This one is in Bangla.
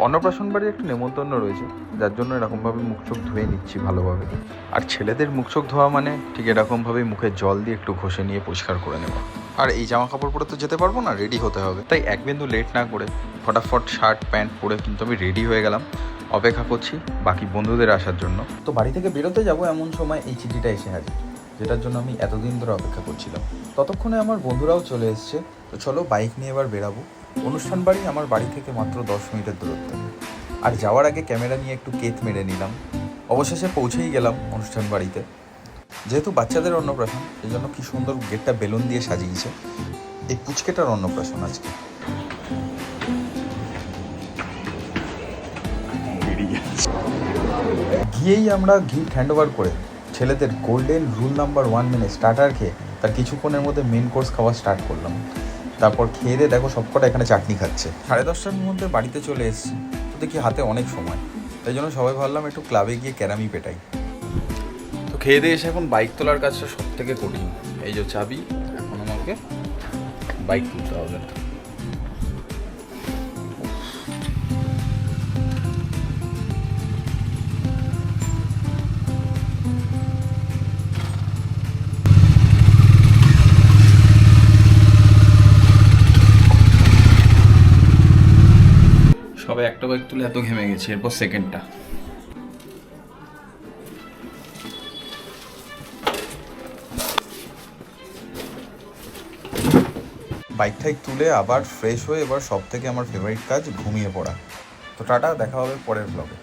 অন্নপ্রাশন বাড়ির একটা নেমন্তন্ন রয়েছে, যার জন্য এরকমভাবে মুখ চোখ ধুয়ে নিচ্ছি ভালোভাবে। আর ছেলেদের মুখ চোখ ধোয়া মানে ঠিক এরকমভাবেই মুখে জল দিয়ে একটু ঘষে নিয়ে পরিষ্কার করে নেওয়া। আর এই জামা কাপড় পরে তো যেতে পারবো না, রেডি হতে হবে। তাই এক বিন্দু লেট না করে ফটাফট শার্ট প্যান্ট পরে কিন্তু আমি রেডি হয়ে গেলাম। অপেক্ষা করছি বাকি বন্ধুদের আসার জন্য। তো বাড়ি থেকে বেরোতে যাবো এমন সময় এই চিঠিটা এসে হাজির, যেটার জন্য আমি এতদিন ধরে অপেক্ষা করছিলাম। ততক্ষণে আমার বন্ধুরাও চলে এসছে। তো চলো বাইক নিয়ে এবার বেরাবো। অনুষ্ঠান বাড়ি আমার বাড়ি থেকে মাত্র 10 মিনিটের দূরত্বে। আর যাওয়ার আগে ক্যামেরা নিয়ে একটু কেত মেরে নিলাম। অবশেষে পৌঁছেই গেলাম অনুষ্ঠান বাড়িতে। যেহেতু বাচ্চাদের অন্নপ্রাশন, সেই জন্য কি সুন্দর গেটটা বেলুন দিয়ে সাজিয়েছে। এই পুচকেটার অন্নপ্রাশন আজকে। গিয়েই আমরা গিফট হ্যান্ড ওভার করে ছেলেদের গোল্ডেন রুল নাম্বার 1 মেনে স্টার্টার খেয়ে তার কিছুক্ষণের মধ্যে মেন কোর্স খাওয়া স্টার্ট করলাম। তারপর খেয়ে দিয়ে দেখো সবকটা এখানে চাটনি খাচ্ছে। 10:30টার মধ্যে বাড়িতে চলে এসেছি, তো দেখি হাতে অনেক সময়, তাই জন্য সবাই ভাবলাম একটু ক্লাবে গিয়ে ক্যারামি পেটাই। তো খেয়ে দিয়ে এসে এখন বাইক তোলার কাজটা সব থেকে কঠিন। এই যে চাবি, এখন আমাকে বাইক তুলতে হবে। সবে একটা বাইক তুলে এত ঘেমে গেছি, এরপর সেকেন্ডটা। বাইকটাই তুলে আবার ফ্রেশ হয়ে এবার সব থেকে আমার ফেভারিট কাজ ঘুমিয়ে পড়া। তো টাটা, দেখা হবে পরের ব্লগে।